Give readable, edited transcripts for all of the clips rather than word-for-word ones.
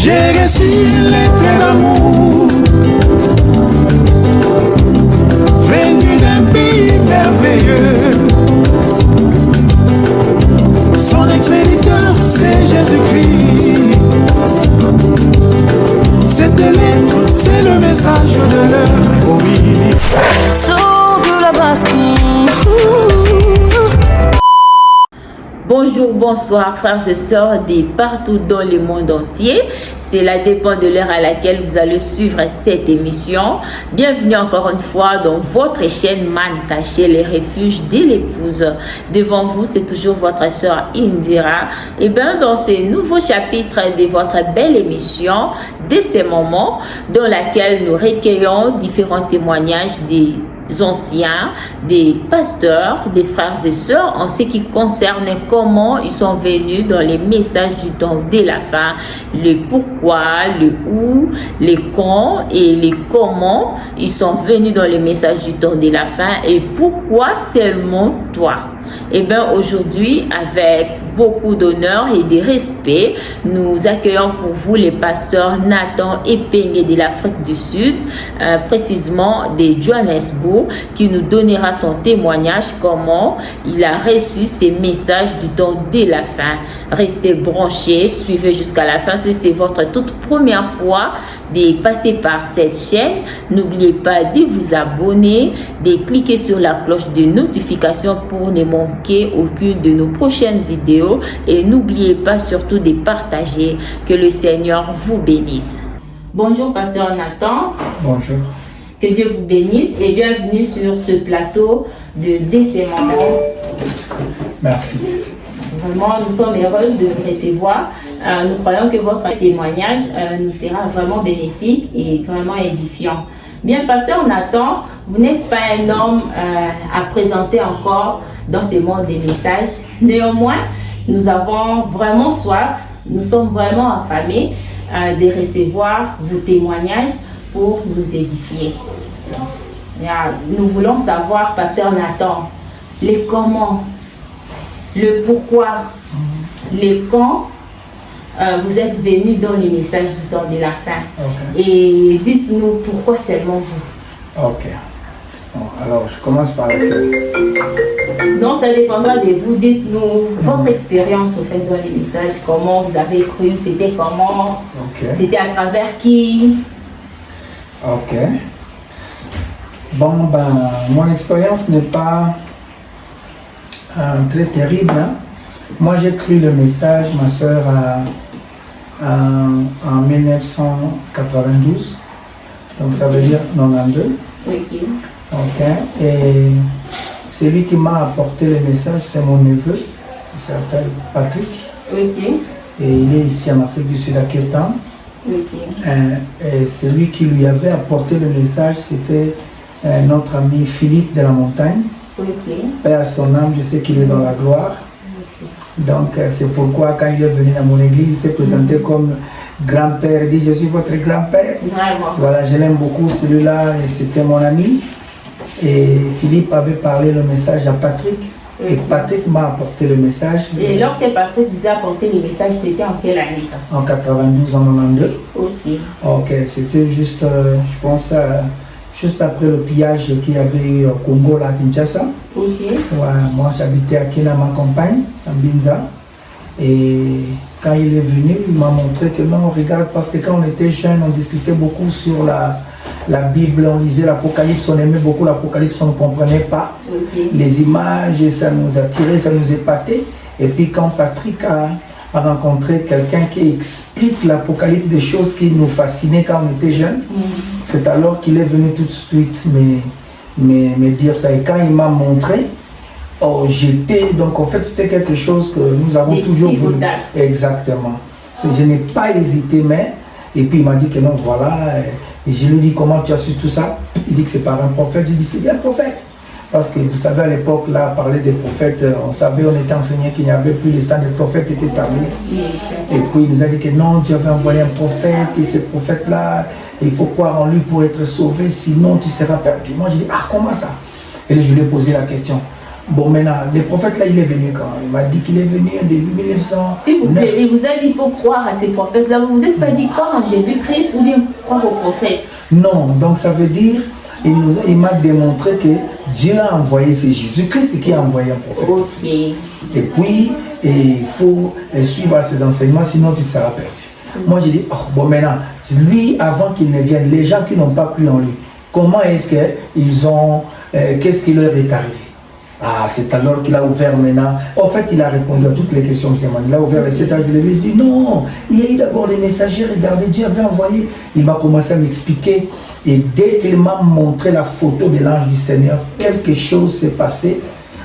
J'ai reçu les traits d'amour venu d'un pays merveilleux. Son expéditeur, c'est Jésus-Christ. Cette lettre, c'est le message de l'heure. Oh oui. Sors de la bascule. Bonjour, bonsoir frères et sœurs de partout dans le monde entier. Cela dépend de l'heure à laquelle vous allez suivre cette émission. Bienvenue encore une fois dans votre chaîne Man Caché, les refuges de l'épouse. Devant vous, c'est toujours votre sœur Indira. Et bien, dans ce nouveau chapitre de votre belle émission, de ces moments dans laquelle nous recueillons différents témoignages des anciens, des pasteurs, des frères et sœurs en ce qui concerne comment ils sont venus dans les messages du temps de la fin, le pourquoi, le où, les quand et les comment ils sont venus dans les messages du temps de la fin et pourquoi seulement toi. Et bien aujourd'hui, avec beaucoup d'honneur et de respect, nous accueillons pour vous les pasteurs Nathan Epenge de l'Afrique du Sud, précisément de Johannesburg, qui nous donnera son témoignage comment il a reçu ces messages du temps de la fin. Restez branchés, suivez jusqu'à la fin. Si c'est votre toute première fois de passer par cette chaîne, n'oubliez pas de vous abonner, de cliquer sur la cloche de notification pour ne manquer aucune de nos prochaines vidéos et n'oubliez pas surtout de partager. Que le Seigneur vous bénisse. Bonjour pasteur Nathan. Bonjour. Que Dieu vous bénisse et bienvenue sur ce plateau de Décemment. Merci. Vraiment, nous sommes heureuses de vous recevoir. Nous croyons que votre témoignage nous sera vraiment bénéfique et vraiment édifiant. Bien, pasteur Nathan, vous n'êtes pas un homme à présenter encore dans ce monde des messages. Néanmoins, nous avons vraiment soif, nous sommes vraiment affamés de recevoir vos témoignages pour nous édifier. Nous voulons savoir, pasteur Nathan, les comment, le pourquoi, les quand vous êtes venu dans les messages du temps de la fin. Okay. Et dites-nous pourquoi seulement vous. Ok. Bon, alors, je commence par lequel? Donc, ça dépendra de vous. Dites-nous votre expérience au fait dans les messages. Comment vous avez cru? C'était comment? Okay. C'était à travers qui? Ok. Bon, ben, mon expérience n'est pas très terrible. Hein? Moi, j'ai cru le message, ma soeur, en 1992. Donc, ça veut dire 92. Ok. Ok. Et celui qui m'a apporté le message, c'est mon neveu. Il s'appelle Patrick. Ok. Et il est ici en Afrique du Sud, à Cape Town. Ok. Et celui qui lui avait apporté le message, c'était notre ami Philippe de la Montagne. Ok. Paix à son âme, je sais qu'il est dans la gloire. Donc c'est pourquoi quand il est venu dans mon église, il s'est présenté comme grand-père. Il dit, je suis votre grand-père. Vraiment. Voilà, je l'aime beaucoup celui-là et c'était mon ami. Et Philippe avait parlé le message à Patrick. Et Patrick m'a apporté le message. Et lorsque Patrick vous a apporté le message, c'était en quelle année? En 92, en 92. Ok. Ok, c'était juste, je pense, juste après le pillage qu'il y avait au Congo, là, à Kinshasa. Ok. Ouais, moi, j'habitais à Kena, ma campagne, à Binza. Et quand il est venu, il m'a montré que non, regarde, parce que quand on était jeunes, on discutait beaucoup sur la Bible, on lisait l'Apocalypse, on aimait beaucoup l'Apocalypse, on ne comprenait pas les images, et ça nous attirait, ça nous épatait. Et puis quand Patrick a rencontré quelqu'un qui explique l'Apocalypse, des choses qui nous fascinaient quand on était jeunes, c'est alors qu'il est venu tout de suite me dire ça. Et quand il m'a montré, oh, j'étais, donc en fait c'était quelque chose que nous avons toujours voulu. Exactement. Je n'ai pas hésité, mais, et puis il m'a dit que non, voilà. Et je lui ai dit, comment tu as su tout ça? Il dit que c'est par un prophète. J'ai dit, c'est bien un prophète. Parce que vous savez, à l'époque, là, parler des prophètes, on savait, on était enseigné qu'il n'y avait plus, les temps des prophètes étaient terminés. Et puis il nous a dit que non, Dieu avait envoyé un prophète, et ce prophète-là, il faut croire en lui pour être sauvé, sinon tu seras perdu. Moi, j'ai dit, ah, comment ça? Et je lui ai posé la question. Bon, maintenant, le prophète là, il est venu quand? Il m'a dit qu'il est venu en début 1900. S'il vous plaît, il vous a dit qu'il faut croire à ces prophètes-là. Vous vous êtes pas dit croire en Jésus-Christ ou bien croire aux prophètes? Non, donc ça veut dire, il m'a démontré que Dieu a envoyé, c'est Jésus-Christ qui a envoyé un prophète. Ok. Et puis, il faut suivre ses enseignements, sinon tu seras perdu. Moi, j'ai dit, oh, bon, maintenant, lui, avant qu'il ne vienne, les gens qui n'ont pas cru en lui, comment est-ce qu'ils ont, qu'est-ce qui leur est arrivé? Ah, c'est alors qu'il a ouvert maintenant. En fait, il a répondu à toutes les questions que je demande. Il a ouvert les 7 âges de l'église. Il dit non, il y a eu d'abord les messagers. Regardez, Dieu avait envoyé. Il m'a commencé à m'expliquer. Et dès qu'il m'a montré la photo de l'ange du Seigneur, quelque chose s'est passé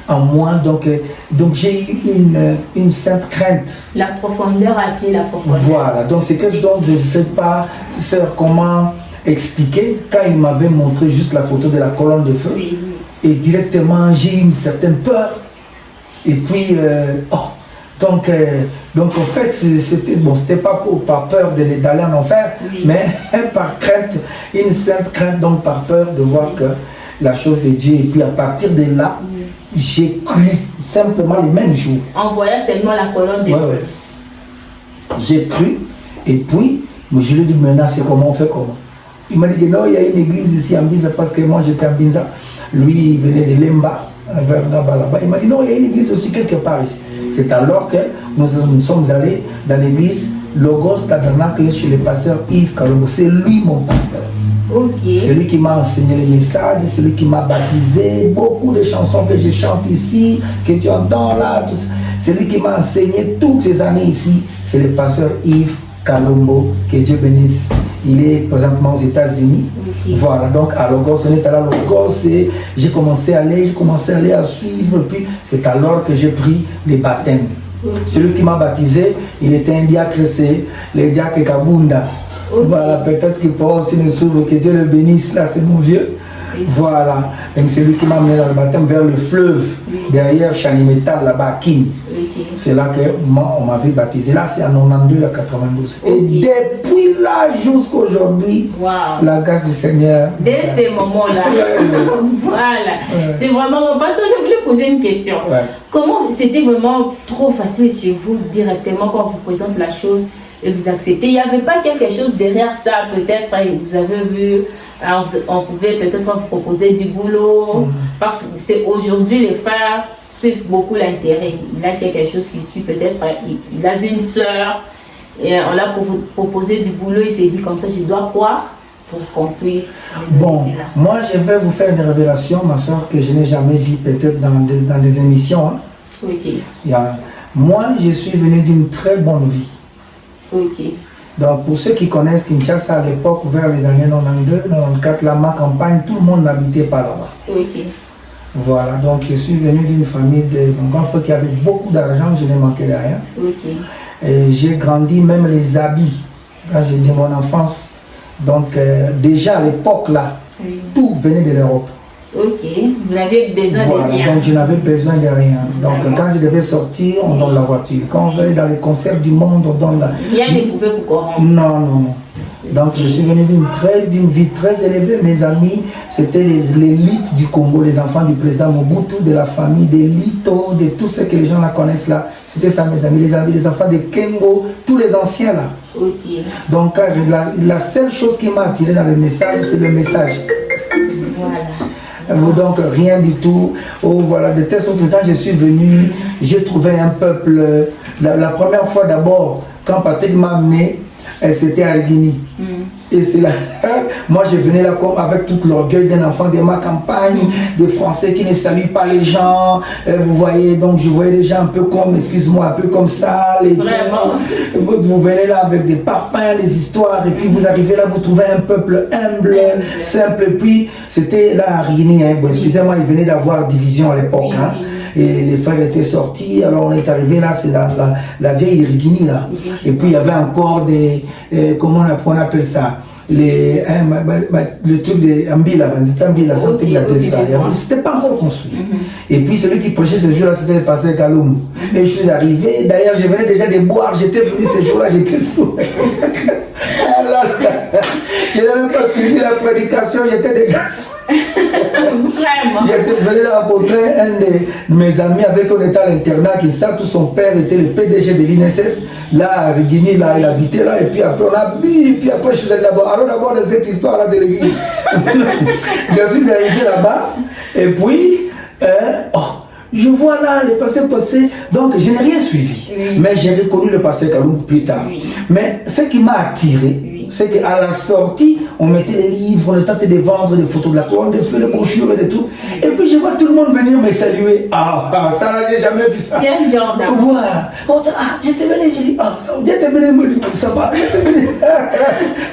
en moi. Donc j'ai eu une sainte crainte. La profondeur a appelé la profondeur. Voilà, donc c'est quelque chose dont je ne sais pas, sœur, comment expliquer. Quand il m'avait montré juste la photo de la colonne de feu. Oui. Et directement, j'ai eu une certaine peur. Et puis, donc en fait, c'était bon, c'était pas par peur d'aller en enfer, oui, mais par crainte, une sainte crainte, donc par peur de voir que la chose de Dieu. Et puis à partir de là, oui, j'ai cru simplement les mêmes jours. En voyant seulement la colonne de feu. Ouais. J'ai cru, et puis, je lui ai dit, maintenant, c'est comment on fait comment? Il m'a dit que non, il y a une église ici en Binza, parce que moi j'étais en Binza. Lui, il venait de Lemba, vers là-bas. Il m'a dit non, il y a une église aussi quelque part ici. C'est alors que nous sommes allés dans l'église Logos Tabernacle chez le pasteur Yves Kalombo. C'est lui mon pasteur. Okay. C'est lui qui m'a enseigné les messages, c'est lui qui m'a baptisé. Beaucoup de chansons que je chante ici, que tu entends là, c'est lui qui m'a enseigné toutes ces années ici. C'est le pasteur Yves Kalombo, que Dieu bénisse. Il est présentement aux États-Unis. Okay. Voilà, donc à Logos, on est allé à Logos et j'ai commencé à aller à suivre. Puis c'est alors que j'ai pris les baptêmes. Okay. Celui qui m'a baptisé, il était un diacre, c'est le diacre Kabunda. Okay. Voilà, peut-être qu'il peut aussi nous s'ouvre, que Dieu le bénisse, là c'est mon vieux. Okay. Voilà, donc c'est lui qui m'a amené dans le baptême vers le fleuve, derrière Chanimetal, là-bas à Kim. Okay. C'est là qu'on m'avait baptisé. Là, c'est en 92 à 92. Okay. Et depuis là jusqu'aujourd'hui, wow, la grâce du Seigneur. Dès ces moments-là. Voilà. Ouais. C'est vraiment bon. Pasteur, je voulais poser une question. Ouais. Comment c'était vraiment trop facile chez vous directement quand on vous présente la chose et vous acceptez? Il n'y avait pas quelque chose derrière ça, peut-être, vous avez vu, on pouvait peut-être vous proposer du boulot, parce que c'est aujourd'hui les frères suivent beaucoup l'intérêt. Il a quelque chose qui suit, peut-être, il a vu une sœur, et on l'a proposé du boulot, il s'est dit comme ça, je dois croire pour qu'on puisse... Bon, moi je vais vous faire des révélations, ma soeur, que je n'ai jamais dit peut-être dans des émissions. Hein. Okay. Moi, je suis venu d'une très bonne vie. Okay. Donc, pour ceux qui connaissent Kinshasa à l'époque, vers les années 92, 94, là, ma campagne, tout le monde n'habitait pas là-bas. Okay. Voilà, donc je suis venu d'une famille de mon grand frère qui avait beaucoup d'argent, je n'ai manqué de rien. Okay. Et j'ai grandi, même les habits, quand j'ai dit mon enfance. Donc, déjà à l'époque là, oui, tout venait de l'Europe. Ok, vous n'aviez besoin de rien. Donc je n'avais besoin de rien. Donc quand je devais sortir, on donne la voiture. Quand on venait dans les concerts du monde, on donne la... Rien ne pouvait vous corrompre. Non, non, non. Donc je suis venu d'une vie très élevée. Mes amis, c'était l'élite du Congo, les enfants du président Mobutu, de la famille des Lito, de tous ceux que les gens la connaissent là. C'était ça mes amis, les enfants de Kengo, tous les anciens là. Okay. Donc la seule chose qui m'a attiré dans le message, c'est le message. Voilà. Donc rien du tout. Oh, voilà, de telle sorte que quand je suis venu, j'ai trouvé un peuple. La première fois d'abord, quand Patrick m'a amené, c'était à Guinée. Et c'est là, moi je venais là comme avec tout l'orgueil d'un enfant de ma campagne, des Français qui ne saluent pas les gens. Vous voyez, donc je voyais les gens un peu comme, excuse-moi, un peu comme ça. Vous venez là avec des parfums, des histoires, et puis vous arrivez là, vous trouvez un peuple humble, simple. Et puis c'était là à Guinée, hein. Bon, excusez-moi, il venait d'avoir division à l'époque. Hein. Et les frères étaient sortis, alors on est arrivé là, c'est la vieille Irigini là. Et puis il y avait encore des, comment on appelle ça, le truc de Ambila, c'était Ambila, c'était pas encore construit. Et puis celui qui prêchait ce jour-là, c'était le pasteur Kaloum. Et je suis arrivé, d'ailleurs je venais déjà de boire, j'étais venu ce jour-là, j'étais sourd. Je n'avais même pas suivi la prédication, j'étais déjà... Vraiment. J'étais venu rencontrer un de mes amis avec qui on était à l'internat, qui ça, tout son père était le PDG de l'INSS, là à Rigini, là il habitait là, et puis après on a bu, et puis après je suis allé d'abord, allons d'abord de cette histoire-là de l'église. Je suis arrivé là-bas, et puis, je vois là le pasteur passer, donc je n'ai rien suivi, mais j'ai reconnu le pasteur Kaloum plus tard. Mais ce qui m'a attiré, c'est qu'à la sortie, on mettait des livres, on tentait de vendre des photos de la couronne, des feux, des brochures et tout. Et puis je vois tout le monde venir me saluer. Ah, ça là, j'ai jamais vu ça. Quel genre d'amour. Voilà. J'étais venu, j'ai dit, ah, j'étais venu, me dit, ça va, j'étais venu.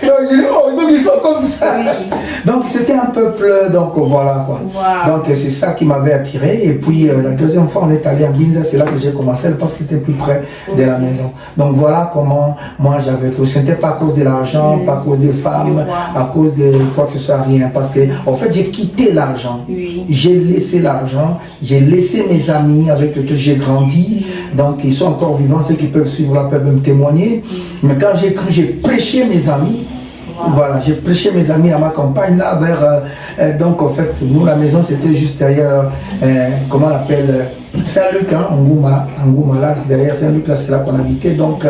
Donc j'ai dit, oh, donc ils sont comme ça. Oui. Donc c'était un peuple, donc voilà quoi. Wow. Donc c'est ça qui m'avait attiré. Et puis la deuxième fois, on est allé à Binza, c'est là que j'ai commencé, parce que c'était plus près de la maison. Donc voilà comment moi j'avais cru. Ce n'était pas à cause de l'argent, pas à cause des femmes, à cause de quoi que ce soit, rien. Parce que, en fait, j'ai quitté l'argent. J'ai laissé l'argent, j'ai laissé mes amis avec lesquels j'ai grandi. Donc, ils sont encore vivants, ceux qui peuvent suivre là peuvent me témoigner. Mais quand j'ai cru, j'ai prêché mes amis. Voilà, j'ai prêché mes amis à ma campagne là vers donc en fait nous la maison c'était juste derrière comment on l'appelle Saint-Luc, hein, Angouma là, derrière Saint-Luc là, c'est là qu'on habitait, donc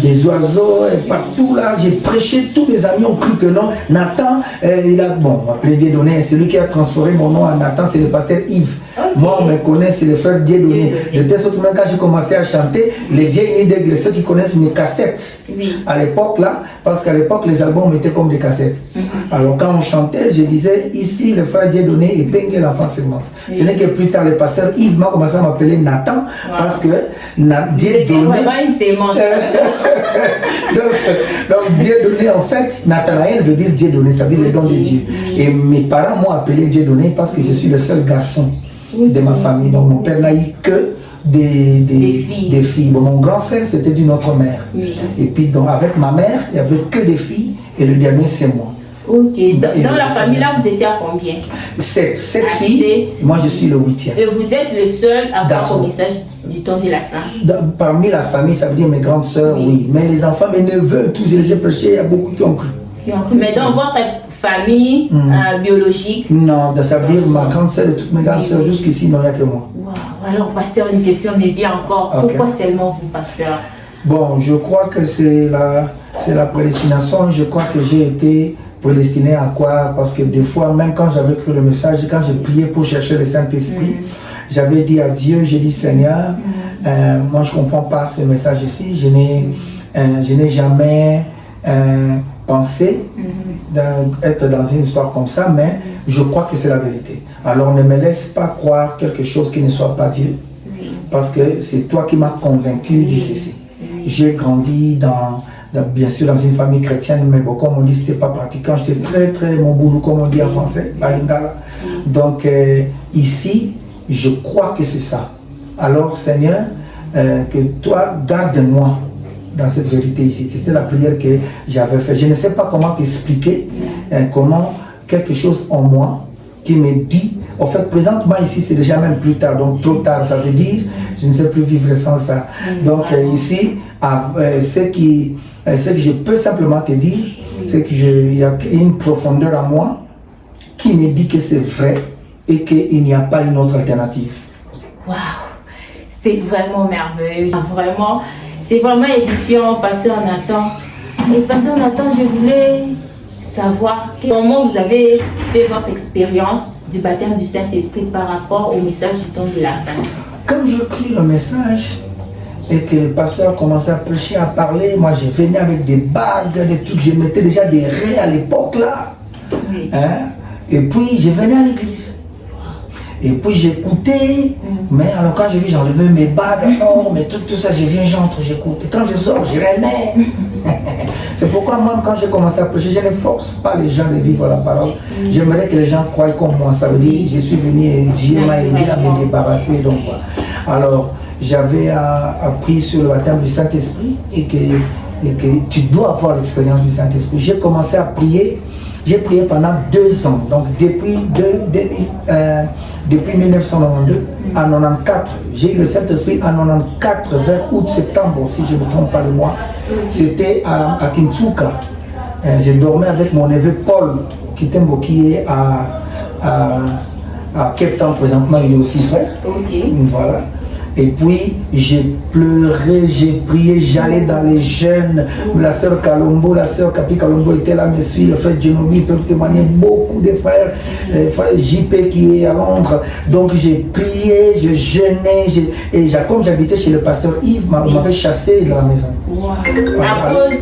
des oiseaux et partout là, j'ai prêché, tous mes amis ont cru que non, Nathan, il a, bon, on m'appelait Dieudonné, c'est lui qui a transformé mon nom à Nathan, c'est le pasteur Yves. Okay. Moi on me connaît, c'est le frère Dieudonné. De telle sorte que même quand j'ai commencé à chanter, les vieilles nids d'aigle, ceux qui connaissent mes cassettes, à l'époque là, parce qu'à l'époque les albums étaient comme des cassettes. Alors quand on chantait, je disais, ici le frère Dieudonné et Pengue l'enfant sémence. Ce n'est que plus tard le pasteur Yves m'a commencé à m'appeler Nathan, parce que Dieudonné... donc Dieudonné en fait, Nathanaël veut dire Dieudonné, ça veut dire le don de Dieu. Et mes parents m'ont appelé Dieudonné parce que je suis le seul garçon de ma famille. Donc mon père n'a eu que des filles. Bon, mon grand frère c'était d'une autre mère. Et puis donc avec ma mère, il n'y avait que des filles et le dernier c'est moi. Ok, dans la famille là vous étiez à combien? 7 filles, moi je suis le 8e. Et vous êtes le seul à avoir au message du temps de la fin? Parmi la famille, ça veut dire mes grandes sœurs, oui. Mais les enfants, mes neveux, tous j'ai prêché, il y a beaucoup qui ont cru. Mais dans votre famille biologique? Non, ça veut dire ma grande sœur et toutes mes grandes sœurs, jusqu'ici, il n'y a que moi. Wow. Alors, pasteur, une question me vient encore. Okay. Pourquoi seulement vous, pasteur? Bon, je crois que c'est la prédestination. Je crois que j'ai été prédestiné à quoi? Parce que des fois, même quand j'avais cru le message, quand j'ai prié pour chercher le Saint-Esprit, j'avais dit à Dieu, j'ai dit Seigneur, moi je ne comprends pas ce message ici, je n'ai jamais pensé être dans une histoire comme ça, mais je crois que c'est la vérité. Alors ne me laisse pas croire quelque chose qui ne soit pas Dieu, parce que c'est toi qui m'as convaincu de ceci. J'ai grandi bien sûr dans une famille chrétienne, mais bon, comme on dit, c'était pas pratiquant, j'étais très mon boulot, comme on dit en français, la lingala. Donc ici, je crois que c'est ça. Alors Seigneur, que toi garde-moi dans cette vérité ici. C'était la prière que j'avais faite. Je ne sais pas comment t'expliquer, comment quelque chose en moi qui me dit, en fait, présentement ici, c'est déjà même plus tard, donc trop tard, ça veut dire, je ne sais plus vivre sans ça. Donc ici, ce que je peux simplement te dire, c'est qu'il y a une profondeur en moi qui me dit que c'est vrai et qu'il n'y a pas une autre alternative. Waouh, c'est vraiment merveilleux, c'est vraiment édifiant, pasteur Nathan. Et pasteur Nathan, je voulais savoir comment vous avez fait votre expérience du baptême du Saint-Esprit par rapport au message du temps de la fin. Quand je pris le message et que le pasteur commençait à prêcher, à parler, moi je venais avec des bagues, des trucs, je mettais déjà des raies à l'époque là. Hein? Et puis je venais à l'église. Et puis j'écoutais, mais alors quand j'ai vu, j'enlevais mes bagues, mais tout ça, je viens, j'entre, j'écoute. Et quand je sors, je remets. C'est pourquoi moi, quand j'ai commencé à prêcher, je ne force pas les gens de vivre la parole. J'aimerais que les gens croient comme moi. Ça veut dire, je suis venu et Dieu m'a aidé à me débarrasser. Donc, alors, j'avais appris sur le baptême du Saint-Esprit et que tu dois avoir l'expérience du Saint-Esprit. J'ai commencé à prier. J'ai prié pendant 2 ans, donc depuis 1992 à 94. J'ai eu le Saint-Esprit en 94, vers août-septembre, si je ne me trompe pas le mois. C'était à Kintsuka, je dormais avec mon neveu Paul, qui est à Cape Town présentement, il est aussi frère. Voilà. Et puis j'ai pleuré, j'ai prié, j'allais dans les jeunes. La sœur Kalombo, la sœur Kapi Kalombo était là, me suit, le frère Genobi peut témoigner, beaucoup de frères, le frère JP qui est à Londres. Donc j'ai prié, je jeûnais, et comme j'habitais chez le pasteur Yves, on m'avait chassé de la maison. Wow. À cause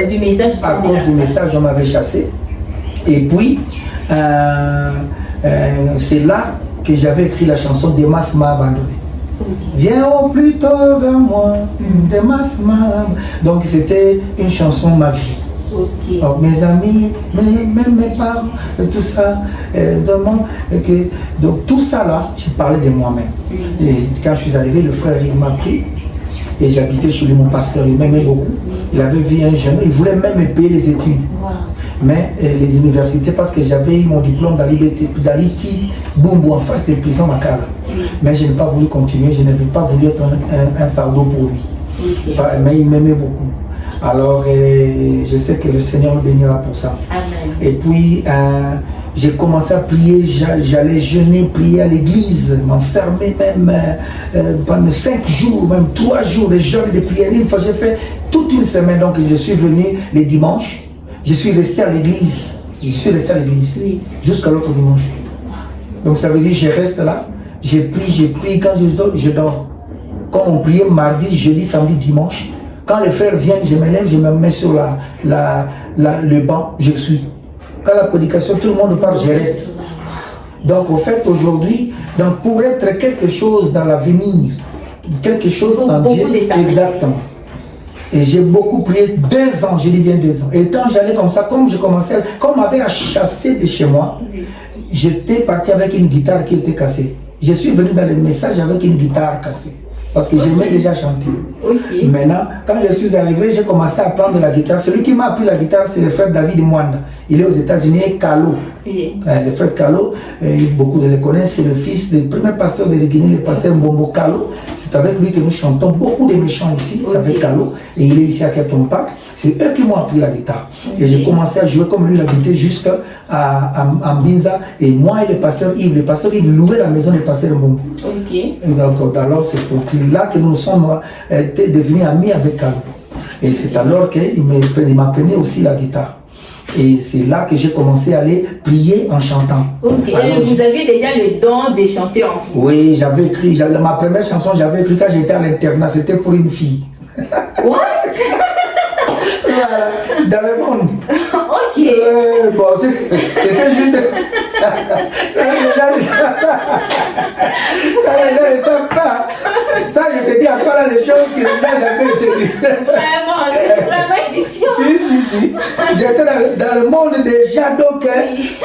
du message. À cause du message, on m'avait chassé. Et puis, c'est là que j'avais écrit la chanson Demas m'a abandonné. Viens au plus tôt vers moi, Demas m'a. Donc c'était une chanson ma vie. Donc, mes amis, même mes parents, tout ça, donc tout ça là, j'ai parlé de moi-même. Et quand je suis arrivé, le frère il m'a pris et j'habitais chez lui, mon pasteur, il m'aimait beaucoup. Il avait vu un jeune, il voulait même me payer les études. Mais les universités, parce que j'avais eu mon diplôme d'Aliti, Bumbu, en face des prisons Makala. Mais je n'ai pas voulu continuer, je n'avais pas voulu être un fardeau pour lui. Mais il m'aimait beaucoup. Alors, je sais que le Seigneur me bénira pour ça. Amen. Et puis, j'ai commencé à prier, j'allais jeûner, prier à l'église, m'enfermer même pendant 5 jours, même 3 jours de jeûne et de prière. Une fois, j'ai fait toute une semaine, donc je suis venu les dimanches. Je suis resté à l'église. Jusqu'à l'autre dimanche. Donc ça veut dire que je reste là, j'ai pris, quand je dors. Quand on priait mardi, jeudi, samedi, dimanche, quand les frères viennent, je me lève, je me mets sur le banc, je suis. Quand la prédication, tout le monde parle, je reste. Donc au fait, aujourd'hui, pour être quelque chose dans l'avenir, quelque chose en Dieu, exactement. Et j'ai beaucoup prié 2 ans, je dis bien 2 ans. Et quand j'allais comme ça, comme on m'avait chassé de chez moi, j'étais parti avec une guitare qui était cassée. Je suis venu dans le message avec une guitare cassée. Parce que j'aimais déjà chanter. Maintenant, quand je suis arrivé, j'ai commencé à apprendre la guitare. Celui qui m'a appris la guitare, c'est le frère David Mwanda. Il est aux États-Unis, et Kalo. Le frère Kalo, beaucoup de le connaissent, c'est le fils du premier pasteur de Guinée, le pasteur Mbombo Kalo. C'est avec lui que nous chantons. Beaucoup de méchants ici, c'est avec Kalo. Et il est ici à Captain Park. C'est eux qui m'ont appris la guitare. Et j'ai commencé à jouer comme lui l'habitait jusqu'à Mbinza. Et moi et le pasteur Yves louait la maison du pasteur Mbombo. Et donc, alors c'est pour là que nous sommes devenus amis avec Kalo. Et c'est alors qu'il m'apprenait aussi la guitare. Et c'est là que j'ai commencé à aller prier en chantant. Alors, vous aviez déjà le don de chanter en vous? Oui, j'avais écrit, ma première chanson, j'avais écrit quand j'étais à l'internat, c'était pour une fille. What? Voilà, dans le monde. Bon, c'était juste. Les gens ne savent pas. Ça, je te dis à toi là les choses que les gens jamais entendues. Vraiment, c'est vraiment difficile. Si. J'étais dans le monde déjà, donc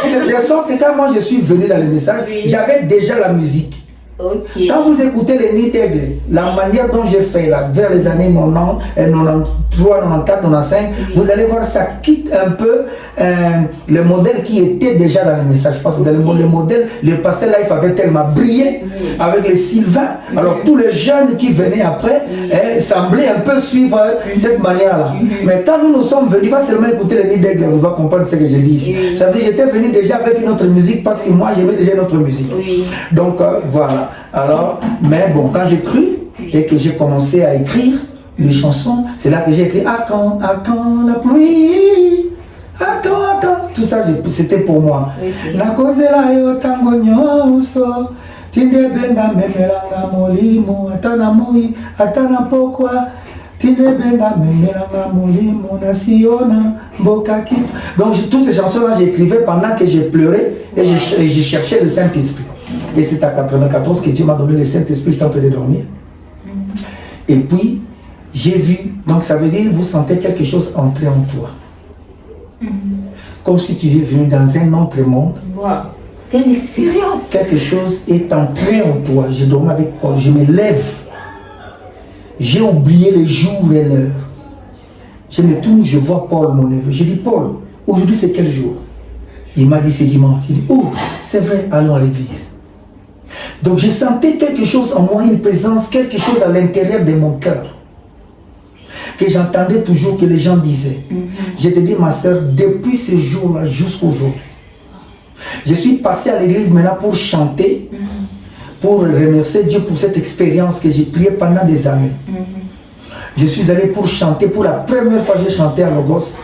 c'est de sorte que quand moi je suis venu dans le message, j'avais déjà la musique. Quand vous écoutez les Nids d'Aigle, la manière dont j'ai fait là, vers les années 93, 94, 95, vous allez voir, ça quitte un peu le modèle qui était déjà dans le message. Parce que dans le modèle, le pasteur Life avait tellement brillé avec les Sylvains. Alors tous les jeunes qui venaient après semblaient un peu suivre cette manière-là. Mais quand nous sommes venus, va seulement écouter les Nids d'Aigle, vous allez comprendre ce que je dis ici. Ça veut dire que j'étais venu déjà avec une autre musique parce que moi j'aimais déjà une autre musique. Donc voilà. Alors, mais bon, quand j'ai cru et que j'ai commencé à écrire les chansons, c'est là que j'ai écrit à quand la pluie, à quand, tout ça c'était pour moi. Na kozela yo tango nyonso, tinde benga memelanga molimo, atana moi, atana pokwa, tinde benga memelanga molimo, na siona mboka kitu. Donc toutes ces chansons là j'écrivais pendant que j'ai pleuré et je cherchais le Saint-Esprit. Et c'est à 94 que Dieu m'a donné le Saint-Esprit, j'étais en train de dormir. Et puis, j'ai vu, donc ça veut dire, vous sentez quelque chose entrer en toi. Comme si tu es venu dans un autre monde. Wow. Quelle expérience! Quelque chose est entré en toi. Je dormais avec Paul, je me lève. J'ai oublié les jours et l'heure. Je me tourne, je vois Paul, mon neveu. Je dis, Paul, aujourd'hui c'est quel jour? Il m'a dit, c'est dimanche. Il dit, oh, c'est vrai, allons à l'église. Donc je sentais quelque chose en moi, une présence, quelque chose à l'intérieur de mon cœur. que j'entendais toujours que les gens disaient. Je te dis, ma soeur, depuis ce jour-là jusqu'à aujourd'hui, je suis passé à l'église maintenant pour chanter, pour remercier Dieu pour cette expérience que j'ai priée pendant des années. Je suis allé pour chanter, pour la première fois j'ai chanté à Logos.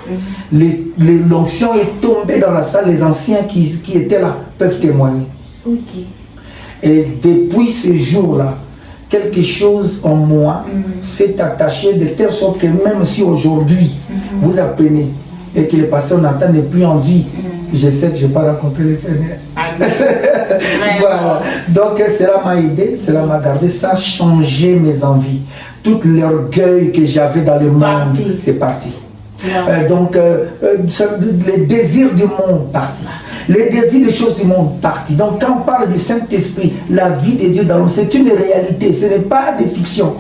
L'onction est tombée dans la salle, les anciens qui étaient là peuvent témoigner. Et depuis ce jour-là, quelque chose en moi s'est attaché de telle sorte que même si aujourd'hui vous apprenez et que le pasteur Nathan n'est plus en vie, je sais que je ne vais pas rencontrer le Seigneur. Voilà. Donc cela m'a aidé, cela m'a gardé, ça a changé mes envies. Tout l'orgueil que j'avais dans le monde, c'est parti. Donc les désirs du monde parti. Les désirs des choses du monde parti. Donc quand on parle du Saint-Esprit, la vie de Dieu dans l'homme, c'est une réalité, ce n'est pas des fictions.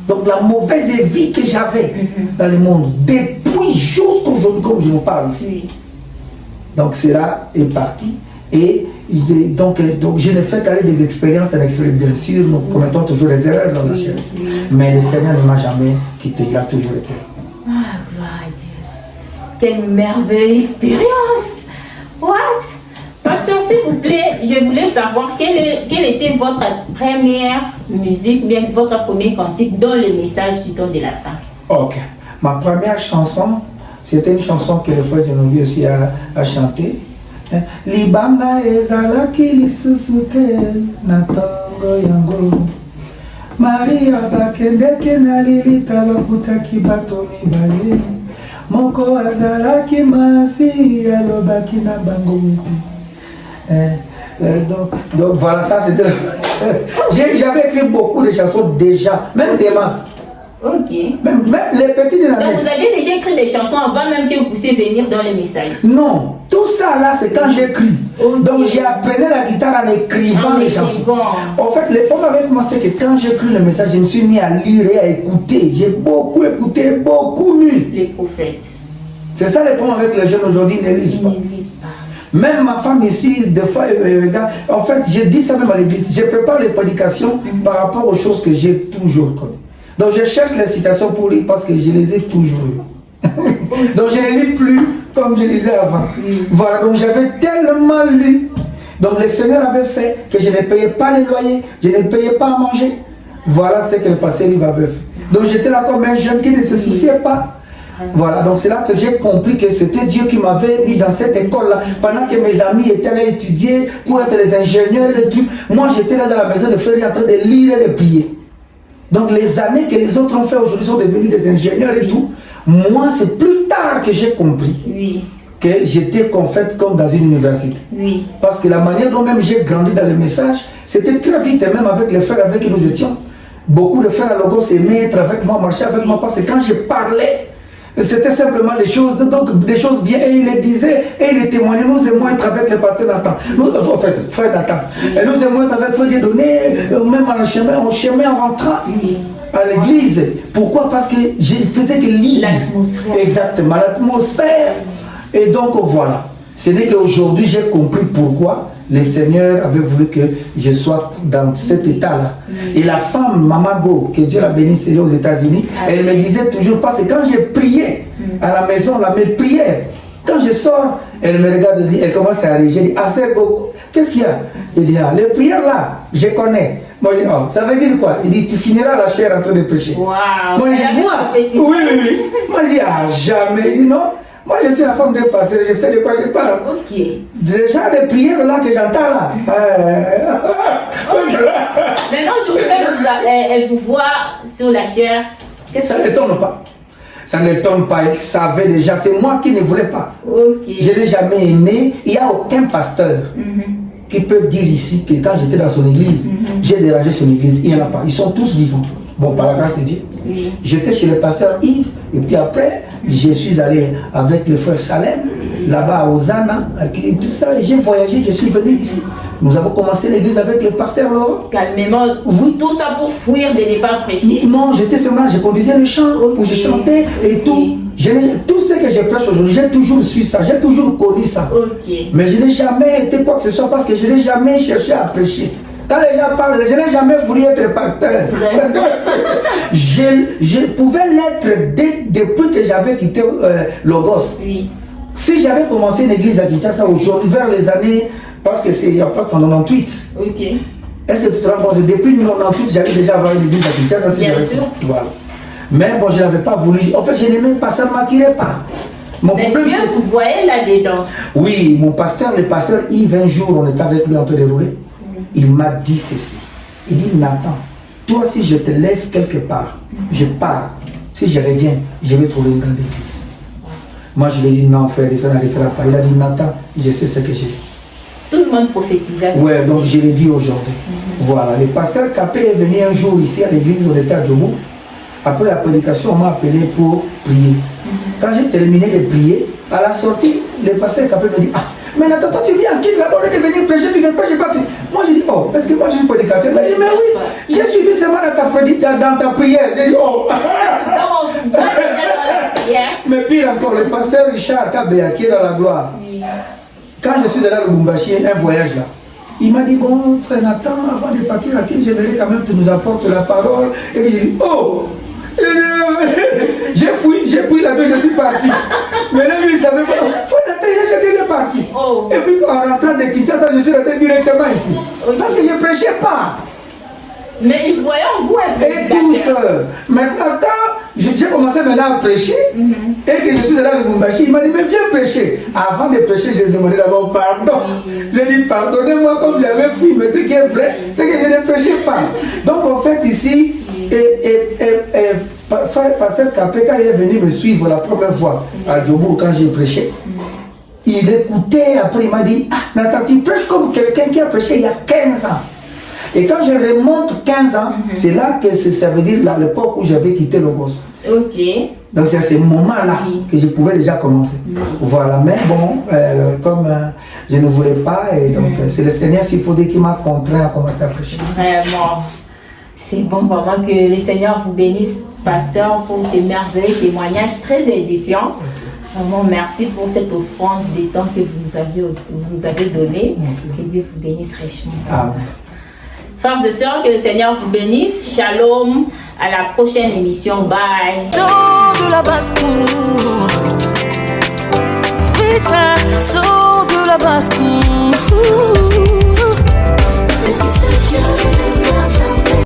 Donc la mauvaise vie que j'avais dans le monde, depuis jusqu'à aujourd'hui, comme je vous parle ici. Donc cela est parti. Et donc je n'ai fait qu'aller des expériences à l'extérieur, bien sûr, nous commettons toujours des erreurs dans la chair. Mais le Seigneur ne m'a jamais quitté, il a toujours été. Ah, gloire à Dieu. Quelle merveilleuse expérience. What? Pasteur, s'il vous plaît, je voulais savoir quelle était votre première musique, bien votre premier cantique dans le message du temps de la fin. Ok. Ma première chanson, c'était une chanson que le frère Genobi aussi a chanté. Libanga ezalaki lisusu te na tongo yango Maria bakendeki na lilita bakutaki bato mibale moko azalaki masi alobaki na bango ete. Donc voilà, ça c'était j'avais écrit beaucoup de chansons déjà, même des masses. Ok. Même les petits de la Donc messe. vous aviez déjà écrit des chansons avant même que vous puissiez venir dans les messages? Non, tout ça là c'est quand j'écris. Okay. Donc j'ai appris la guitare en écrivant les chansons. En fait, le problème avec moi c'est que quand j'écris le message, je me suis mis à lire et à écouter. J'ai beaucoup écouté, beaucoup lu. Les prophètes. C'est ça le problème avec les jeunes aujourd'hui, ils ne lisent pas. Ils ne lisent pas. Même ma femme ici, des fois, regarde. En fait, j'ai dit ça même à l'église. Je prépare les prédications par rapport aux choses que j'ai toujours connues. Donc je cherche les citations pour lire parce que je les ai toujours eues. Donc je ne les lis plus comme je lisais avant. Voilà, donc j'avais tellement lu. Donc le Seigneur avait fait que je ne payais pas les loyers, je ne payais pas à manger. Voilà ce que le pasteur Yves avait fait. Donc j'étais là comme un jeune qui ne se souciait pas. Voilà, donc c'est là que j'ai compris que c'était Dieu qui m'avait mis dans cette école-là. Pendant que mes amis étaient là étudier pour être les ingénieurs et tout, moi j'étais là dans la maison de frère en train de lire et de prier. Donc les années que les autres ont fait aujourd'hui sont devenus des ingénieurs et tout. Moi, c'est plus tard que j'ai compris que j'étais en fait comme dans une université. Parce que la manière dont même j'ai grandi dans le message, c'était très vite, et même avec les frères avec qui nous étions. Beaucoup de frères à Logos aimaient être avec moi, marcher avec moi, parce que quand je parlais, c'était simplement des choses, donc des choses bien, et il les disait, et il les témoignait. Nous aimons être avec le pasteur Nathan, en fait, frère Nathan. Et nous aimons être avec frère Dieudonné, même en chemin en rentrant à l'église. Pourquoi? Parce que je faisais que lire. L'atmosphère. Exactement, l'atmosphère. Et donc voilà. Ce n'est qu'aujourd'hui j'ai compris pourquoi le Seigneur avait voulu que je sois dans cet état-là. Et la femme, Maman Go, que Dieu la bénisse aux États-Unis, elle me disait toujours, parce que quand j'ai prié à la maison, là, mes prières, quand je sors, elle me regarde et dit, elle commence à rire. J'ai dit, ah, c'est Go, qu'est-ce qu'il y a? Il dit, ah, les prières là, je connais. Moi, je dis, oh, ça veut dire quoi? Il dit, tu finiras la chair en train de prêcher. Wow. Moi, je dis, moi, oui. Moi, je dis, ah, jamais. Il dit, non. Moi, je suis la femme d'un pasteur, je sais de quoi je parle. Ok. Déjà, les prières là que j'entends là. Maintenant, je voudrais elle vous voit sur la chair. Ça ne l'étonne pas. Ça ne l'étonne pas. Elle savait déjà. C'est moi qui ne voulais pas. Ok. Je n'ai jamais aimé. Il n'y a aucun pasteur qui peut dire ici que quand j'étais dans son église, j'ai dérangé son église. Il n'y en a pas. Ils sont tous vivants. Bon, par la grâce de Dieu. J'étais chez le pasteur Yves, et puis après, je suis allé avec le frère Salem, là-bas à Ozana, tout ça, et j'ai voyagé, je suis venu ici. Nous avons commencé l'église avec le pasteur Laurent. Calmement, tout ça pour fuir de ne pas prêcher. Non, j'étais seulement, je conduisais le chant, où je chantais et tout. Tout ce que je prêche aujourd'hui, j'ai toujours su ça, j'ai toujours connu ça. Mais je n'ai jamais été quoi que ce soit parce que je n'ai jamais cherché à prêcher. Quand les gens parlent, je n'ai jamais voulu être pasteur. Je pouvais l'être depuis que j'avais quitté Logos. Oui. Si j'avais commencé une église à Kinshasa aujourd'hui, vers les années, parce que c'est il y a pas en 98. Ok. Est-ce que tu te rends compte? Depuis 1998, j'avais déjà avoir une église à Kinshasa. Bien sûr. Voilà. Mais bon, je n'avais pas voulu. En fait, je n'aimais pas, ça ne m'attirait pas. Mon Mais problème, Dieu c'est vous voyez là-dedans. oui, mon pasteur, le pasteur Yves, un jour, on était avec lui en train de rouler. Il m'a dit ceci. Il dit, Nathan, toi, si je te laisse quelque part, je pars. Si je reviens, je vais trouver une grande église. Moi, je lui ai dit, non, frère, ça n'arrivera pas. Il a dit, Nathan, je sais ce que j'ai. Tout le monde prophétisait. Ouais, donc je l'ai dit aujourd'hui. Voilà, le pasteur Capé est venu un jour ici à l'église, on était à Djobou. Après la prédication, on m'a appelé pour prier. Quand j'ai terminé de prier, à la sortie, le pasteur Capé me dit, ah, mais Nathan, toi tu viens en Kin là-bas, on est venu prêcher, tu ne viens pas, j'ai pas pris. Moi j'ai dit, oh, parce que moi je suis prédicateur. Il m'a dit, mais oui, j'ai suivi seulement dans ta prière. J'ai dit, oh. Donc on voit déjà dans la prière. Mais pire encore, le pasteur Richard Kabea qui est dans la gloire. Oui. Quand je suis allé à Lubumbashi, un voyage là, il m'a dit, bon, frère Nathan, avant de partir à Kin, j'aimerais quand même que tu nous apportes la parole. Et il dit, oh, j'ai fui la vie, je suis parti. Mais là, lui, il savait pas. Frère Nathan, il est parti. Oh. Et puis, en rentrant de Kinshasa, je suis resté directement ici. Parce que je ne prêchais pas. Mais il voyait en vous un Et tout seul. Maintenant, quand j'ai commencé maintenant à prêcher, et que je suis allé à Lubumbashi, il m'a dit, mais viens prêcher. Avant de prêcher, j'ai demandé d'abord pardon. J'ai dit, pardonnez-moi comme j'avais fui, mais ce qui est vrai, c'est que je ne prêchais pas. Donc, en fait, ici, Pasteur Capé, quand il est venu me suivre la première fois à Djobou, quand j'ai prêché, il écoutait, après il m'a dit, ah, Nathan, tu prêches comme quelqu'un qui a prêché il y a 15 ans. Et quand je remonte 15 ans, c'est là que ça veut dire l'époque où j'avais quitté Logos. Ok. Donc c'est à ce moment-là que je pouvais déjà commencer. Voilà, mais bon, comme je ne voulais pas, et donc c'est le Seigneur s'il faut dire qui m'a contraint à commencer à prêcher. Vraiment. C'est bon vraiment que le Seigneur vous bénisse, pasteur, pour ces merveilleux témoignages très édifiants. Vraiment, merci pour cette offrande des temps que vous nous avez donné. Que Dieu vous bénisse richement. Amen. Frères et sœurs, que le Seigneur vous bénisse. Shalom. À la prochaine émission. Bye. Sors de la basse-cour. Vite, sors de la basse-cour.